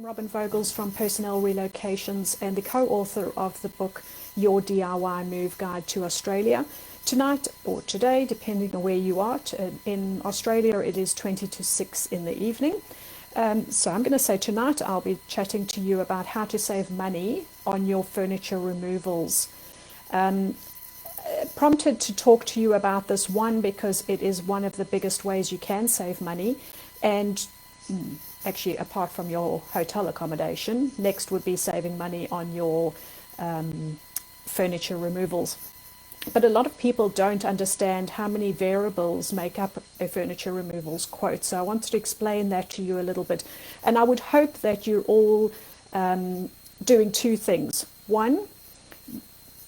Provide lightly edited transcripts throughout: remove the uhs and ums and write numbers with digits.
Robin Vogels from Personnel Relocations and the co-author of the book Your DIY Move Guide to Australia. Tonight or today, depending on where you are, in Australia it is 20 to 6 in the evening. So I'm going to say tonight I'll be chatting to you about how to save money on your furniture removals. Prompted to talk to you about this one because it is one of the biggest ways you can save money, and actually apart from your hotel accommodation, next would be saving money on your furniture removals. But a lot of people don't understand how many variables make up a furniture removals quote. So I wanted to explain that to you a little bit. And I would hope that you're all doing two things. One,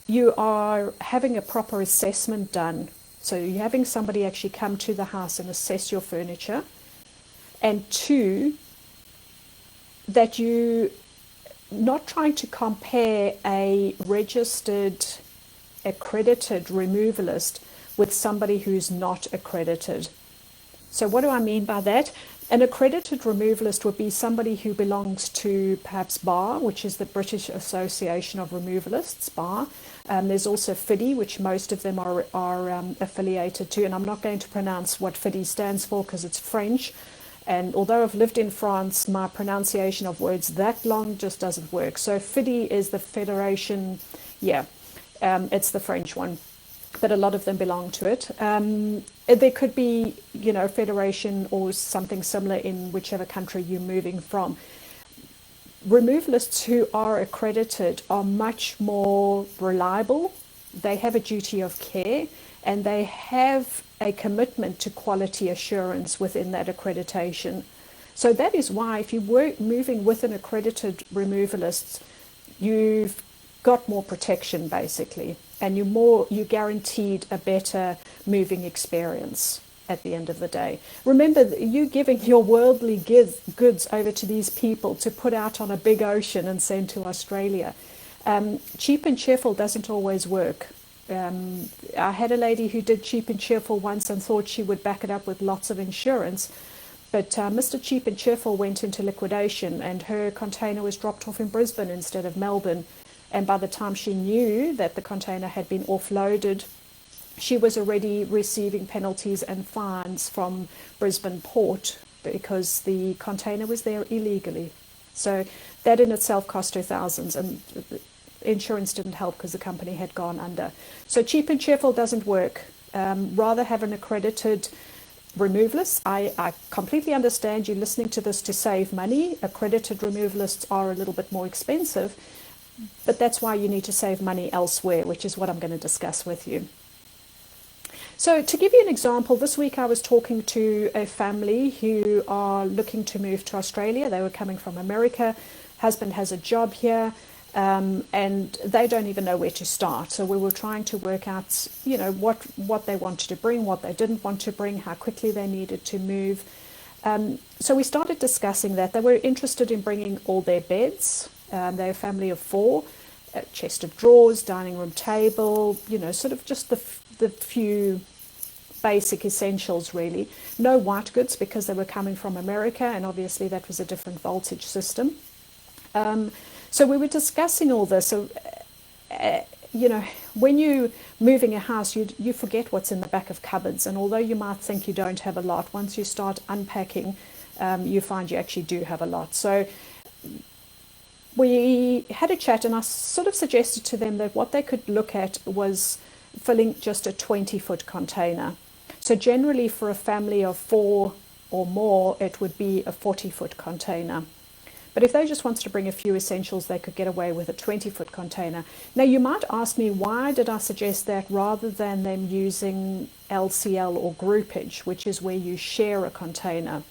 you are having a proper assessment done. So you're having somebody actually come to the house and assess your furniture. And two, that you not trying to compare a registered accredited removalist with somebody who's not accredited. So what do I mean by that? An accredited removalist would be somebody who belongs to perhaps BAR, which is the British Association of Removalists, BAR. There's also FIDI, which most of them are affiliated to, and I'm not going to pronounce what FIDI stands for because it's French. And although I've lived in France, my pronunciation of words that long just doesn't work. So FIDI is the Federation, it's the French one, but a lot of them belong to it. There could be, federation or something similar in whichever country you're moving from. Removalists who are accredited are much more reliable. They have a duty of care, and they have a commitment to quality assurance within that accreditation. So that is why if you were moving with an accredited removalist, you've got more protection basically, and you're guaranteed a better moving experience at the end of the day. Remember, you giving your worldly goods over to these people to put out on a big ocean and send to Australia. Cheap and cheerful doesn't always work. I had a lady who did cheap and cheerful once and thought she would back it up with lots of insurance, but Mr. Cheap and Cheerful went into liquidation and her container was dropped off in Brisbane instead of Melbourne, and by the time she knew that the container had been offloaded, she was already receiving penalties and fines from Brisbane Port because the container was there illegally. So that in itself cost her thousands, and insurance didn't help because the company had gone under. So cheap and cheerful doesn't work. Rather have an accredited removalist. I completely understand you listening to this to save money. Accredited removalists are a little bit more expensive, but that's why you need to save money elsewhere, which is what I'm going to discuss with you. So to give you an example, this week I was talking to a family who are looking to move to Australia. They were coming from America. Husband has a job here. And they don't even know where to start. So we were trying to work out, what they wanted to bring, what they didn't want to bring, how quickly they needed to move. So we started discussing that. They were interested in bringing all their beds. They're a family of 4, a chest of drawers, dining room table, sort of just the few basic essentials really. No white goods because they were coming from America, and obviously that was a different voltage system. So we were discussing all this. So, when you're moving a house, you forget what's in the back of cupboards. And although you might think you don't have a lot, once you start unpacking, you find you actually do have a lot. So we had a chat, and I sort of suggested to them that what they could look at was filling just a 20-foot container. So generally for a family of 4 or more, it would be a 40-foot container. But if they just wanted to bring a few essentials, they could get away with a 20-foot container. Now, you might ask me, why did I suggest that rather than them using LCL or groupage, which is where you share a container?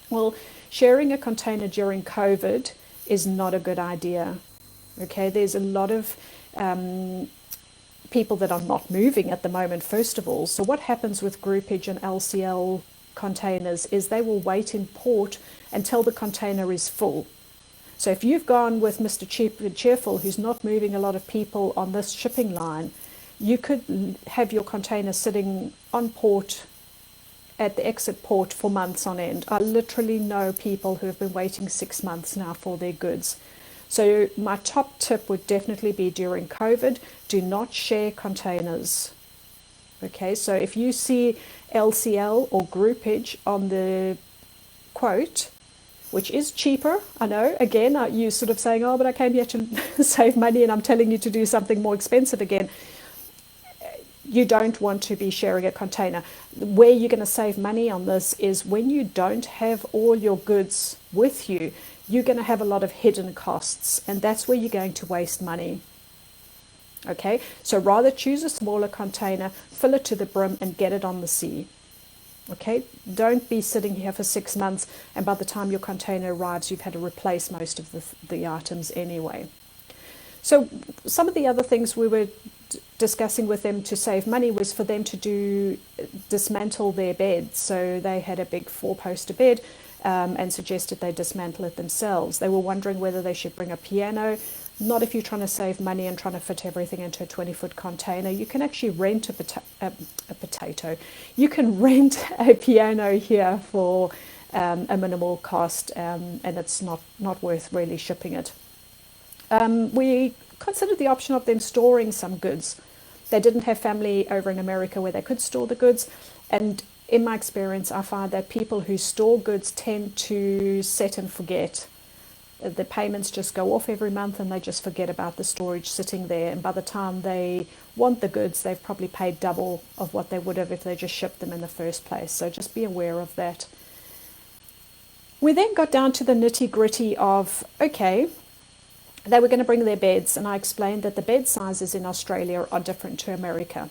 Well, sharing a container during COVID is not a good idea. Okay, there's a lot of people that are not moving at the moment, first of all. So what happens with groupage and LCL containers is they will wait in port until the container is full. So if you've gone with Mr. Cheap and Cheerful, who's not moving a lot of people on this shipping line, you could have your container sitting on port at the exit port for months on end. I literally know people who have been waiting 6 months now for their goods. So my top tip would definitely be during COVID, do not share containers. Okay, so if you see LCL or groupage on the quote, which is cheaper, I know, again, you sort of saying, oh, but I came here to save money and I'm telling you to do something more expensive again. You don't want to be sharing a container. Where you're going to save money on this is when you don't have all your goods with you, you're going to have a lot of hidden costs, and that's where you're going to waste money. Okay, so rather choose a smaller container, fill it to the brim and get it on the sea. Okay, don't be sitting here for 6 months and by the time your container arrives you've had to replace most of the items anyway. So some of the other things we were discussing with them to save money was for them to dismantle their beds. So they had a big 4-poster bed and suggested they dismantle it themselves. They were wondering whether they should bring a piano. Not if you're trying to save money and trying to fit everything into a 20-foot container. You can actually rent a potato. You can rent a piano here for a minimal cost, and it's not worth really shipping it. We considered the option of them storing some goods. They didn't have family over in America where they could store the goods, and in my experience, I find that people who store goods tend to set and forget. The payments just go off every month and they just forget about the storage sitting there. And by the time they want the goods, they've probably paid double of what they would have if they just shipped them in the first place. So just be aware of that. We then got down to the nitty-gritty of, okay, they were going to bring their beds, and I explained that the bed sizes in Australia are different to America.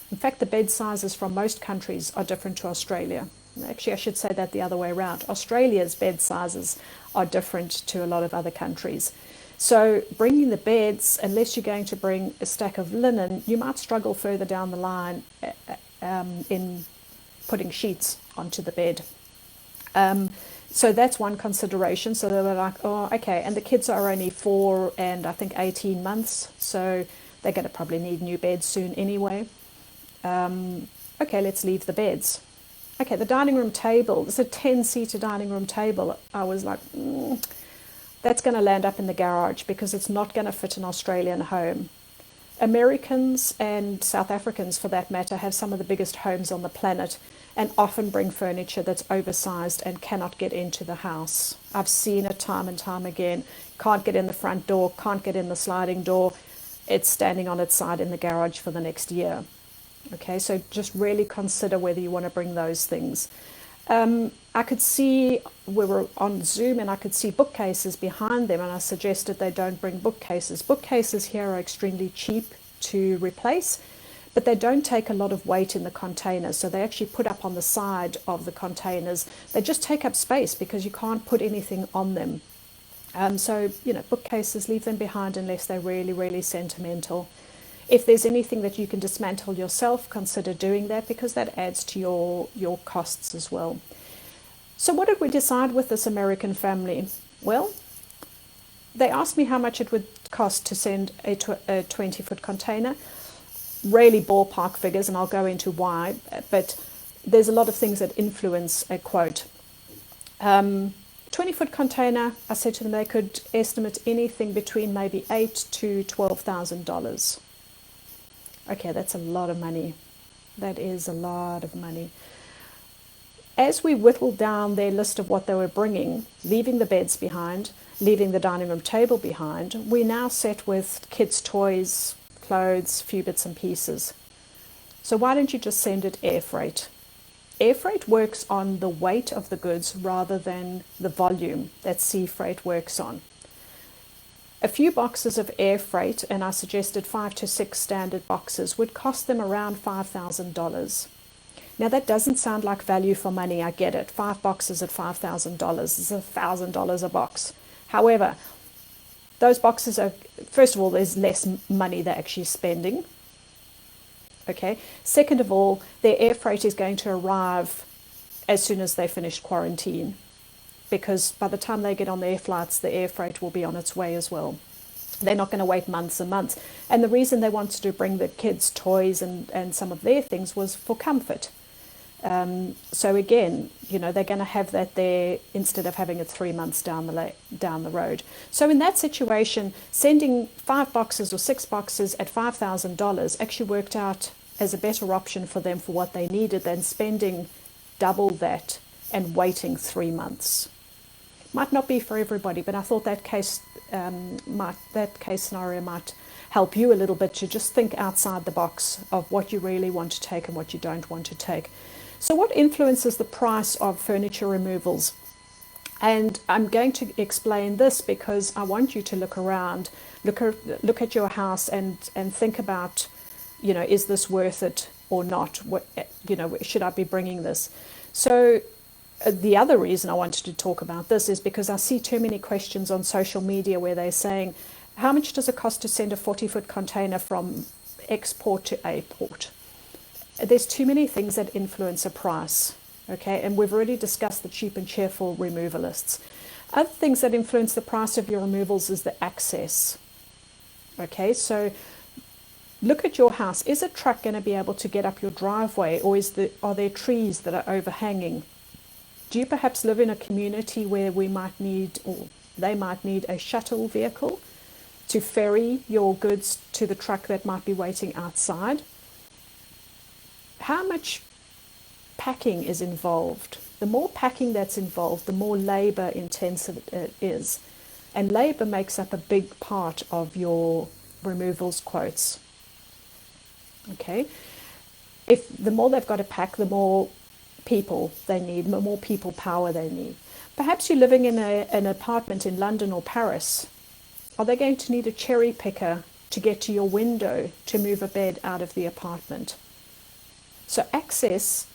In fact, the bed sizes from most countries are different to Australia. Actually, I should say that the other way around. Australia's bed sizes are different to a lot of other countries. So bringing the beds, unless you're going to bring a stack of linen, you might struggle further down the line in putting sheets onto the bed. So that's one consideration. So they were like, oh, okay. And the kids are only 4 and I think 18 months. So they're going to probably need new beds soon anyway. Okay, let's leave the beds. Okay, the dining room table, it's a 10-seater dining room table. I was like, that's going to land up in the garage because it's not going to fit an Australian home. Americans and South Africans, for that matter, have some of the biggest homes on the planet and often bring furniture that's oversized and cannot get into the house. I've seen it time and time again. Can't get in the front door, can't get in the sliding door. It's standing on its side in the garage for the next year. Okay, so just really consider whether you want to bring those things. I could see, we were on Zoom and I could see bookcases behind them, and I suggested they don't bring bookcases. Bookcases here are extremely cheap to replace, but they don't take a lot of weight in the containers. So they actually put up on the side of the containers. They just take up space because you can't put anything on them. So, bookcases, leave them behind unless they're really, really sentimental. If there's anything that you can dismantle yourself, consider doing that because that adds to your costs as well. So what did we decide with this American family? Well, they asked me how much it would cost to send a 20-foot container. Really ballpark figures, and I'll go into why, but there's a lot of things that influence a quote. 20-foot container, I said to them they could estimate anything between maybe $8,000 to $12,000. Okay, that's a lot of money. That is a lot of money. As we whittled down their list of what they were bringing, leaving the beds behind, leaving the dining room table behind, we now set with kids' toys, clothes, few bits and pieces. So why don't you just send it air freight? Air freight works on the weight of the goods rather than the volume that sea freight works on. A few boxes of air freight, and I suggested 5 to 6 standard boxes, would cost them around $5,000. Now that doesn't sound like value for money, I get it. 5 boxes at $5,000 is $1,000 a box. However, those boxes are, first of all, there's less money they're actually spending. Okay. Second of all, their air freight is going to arrive as soon as they finish quarantine, because by the time they get on their flights, the air freight will be on its way as well. They're not going to wait months and months. And the reason they wanted to bring the kids' toys and some of their things was for comfort. So again, they're going to have that there instead of having it 3 months down the road. So in that situation, sending 5 boxes or 6 boxes at $5,000 actually worked out as a better option for them for what they needed than spending double that and waiting 3 months. Might not be for everybody, but I thought that case scenario might help you a little bit to just think outside the box of what you really want to take and what you don't want to take. So what influences the price of furniture removals? And I'm going to explain this because I want you to look around, look at your house and think about, is this worth it or not? What, should I be bringing this? So the other reason I wanted to talk about this is because I see too many questions on social media where they're saying, how much does it cost to send a 40-foot container from X port to A port? There's too many things that influence a price, okay? And we've already discussed the cheap and cheerful removalists. Other things that influence the price of your removals is the access, okay? So look at your house. Is a truck going to be able to get up your driveway, or are there trees that are overhanging? Do you perhaps live in a community where they might need a shuttle vehicle to ferry your goods to the truck that might be waiting outside? How much packing is involved? The more packing that's involved, the more labor intensive it is. And labor makes up a big part of your removals quotes. Okay? If the more they've got to pack, the more people they need, the more people power they need. Perhaps you're living in an apartment in London or Paris. Are they going to need a cherry picker to get to your window to move a bed out of the apartment? So access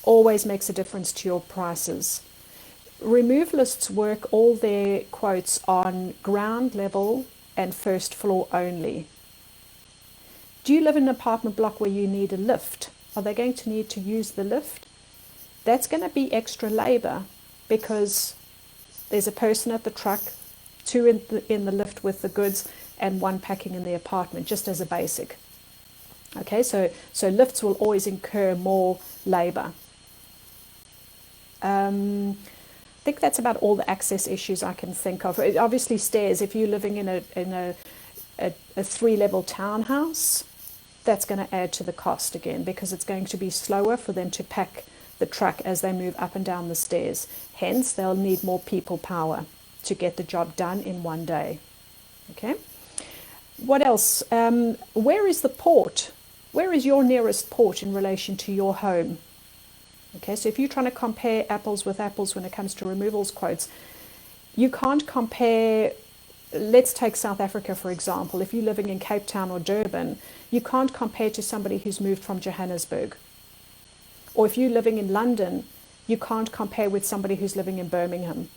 always makes a difference to your prices. Removalists work all their quotes on ground level and first floor only. Do you live in an apartment block where you need a lift? Are they going to need to use the lift? That's going to be extra labor because there's a person at the truck, 2 in the lift with the goods, and 1 packing in the apartment, just as a basic. Okay, so lifts will always incur more labor. I think that's about all the access issues I can think of. Obviously, stairs. If you're living in a 3-level townhouse, that's going to add to the cost again because it's going to be slower for them to pack the truck as they move up and down the stairs. Hence, they'll need more people power to get the job done in one day. Okay. What else? Where is the port? Where is your nearest port in relation to your home? Okay, so if you're trying to compare apples with apples when it comes to removals quotes, you can't compare. Let's take South Africa, for example. If you're living in Cape Town or Durban, you can't compare to somebody who's moved from Johannesburg. Or if you're living in London, you can't compare with somebody who's living in Birmingham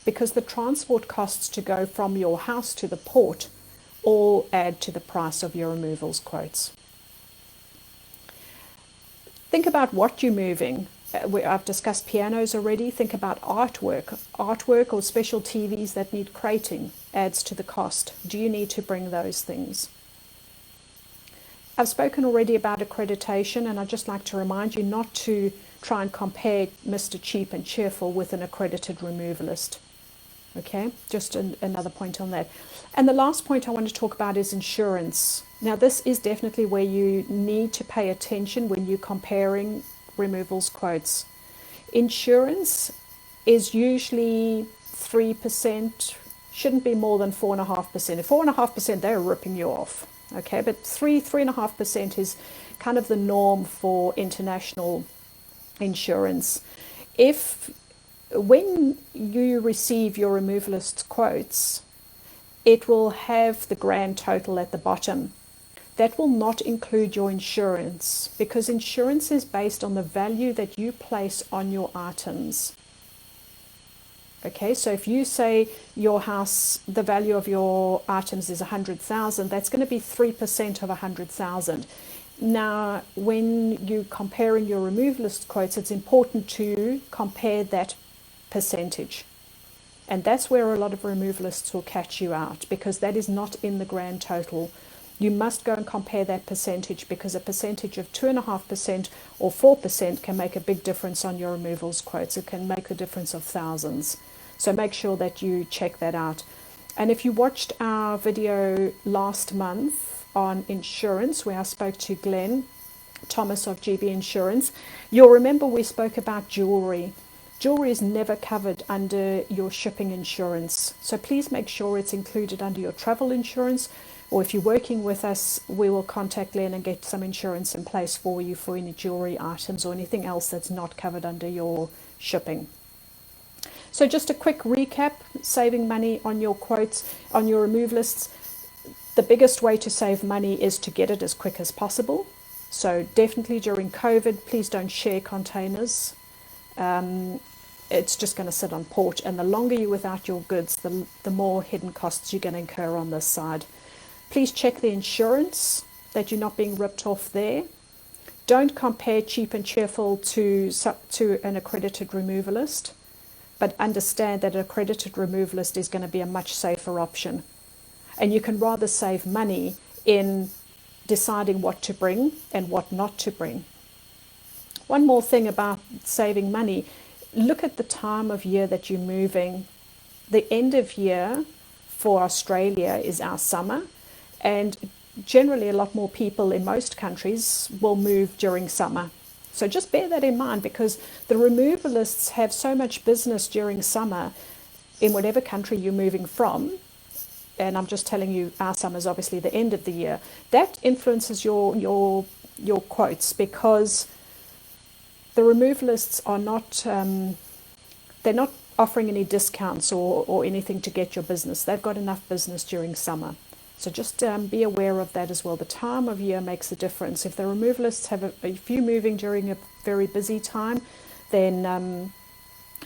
because the transport costs to go from your house to the port all add to the price of your removals quotes. Think about what you're moving. I've discussed pianos already. Think about artwork. Artwork or special TVs that need crating adds to the cost. Do you need to bring those things? I've spoken already about accreditation, and I'd just like to remind you not to try and compare Mr. Cheap and Cheerful with an accredited removalist. Okay, just another point on that. And the last point I want to talk about is insurance. Now, this is definitely where you need to pay attention when you're comparing removals quotes. Insurance is usually 3%, shouldn't be more than 4.5%. At 4.5%, they're ripping you off. Okay, but 3.5% is kind of the norm for international insurance. When you receive your removalist quotes, it will have the grand total at the bottom. That will not include your insurance because insurance is based on the value that you place on your items. Okay, so if you say your house, the value of your items is 100,000, that's going to be 3% of 100,000. Now, when you're comparing your removalist quotes, it's important to compare that percentage. And that's where a lot of removalists will catch you out because that is not in the grand total You must go and compare that percentage, because a percentage of 2.5% or 4% can make a big difference on your removals quotes. It can make a difference of thousands. So make sure that you check that out. And if you watched our video last month on insurance, where I spoke to Glenn Thomas of GB Insurance, you'll remember we spoke about jewelry. Jewelry is never covered under your shipping insurance. So please make sure it's included under your travel insurance, or if you're working with us, we will contact Glenn and get some insurance in place for you for any jewelry items or anything else that's not covered under your shipping. So just a quick recap, saving money on your quotes, on your removalists. The biggest way to save money is to get it as quick as possible. So definitely during COVID, please don't share containers. It's just going to sit on port, and the longer you're without your goods, the more hidden costs you're going to incur on this side. Please check the insurance, that you're not being ripped off there. Don't compare cheap and cheerful to an accredited removalist, but understand that an accredited removalist is going to be a much safer option. And you can rather save money in deciding what to bring and what not to bring. One more thing about saving money, look at the time of year that you're moving. The end of year for Australia is our summer, and generally a lot more people in most countries will move during summer. So just bear that in mind, because the removalists have so much business during summer in whatever country you're moving from. And I'm just telling you, our summer is obviously the end of the year. That influences your quotes, because the removalists are not, they're not offering any discounts or anything to get your business. They've got enough business during summer. So just be aware of that as well. The time of year makes a difference. If the removalists have if you're moving during a very busy time, then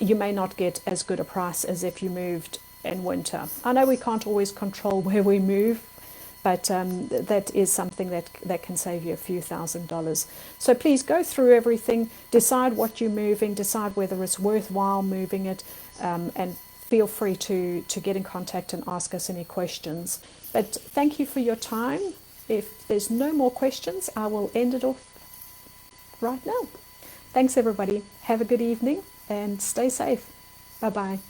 you may not get as good a price as if you moved in winter. I know we can't always control where we move, but that is something that can save you a few $1,000s. So please go through everything, decide what you're moving, decide whether it's worthwhile moving it, and feel free to get in contact and ask us any questions. But thank you for your time. If there's no more questions, I will end it off right now. Thanks everybody. Have a good evening and stay safe. Bye-bye.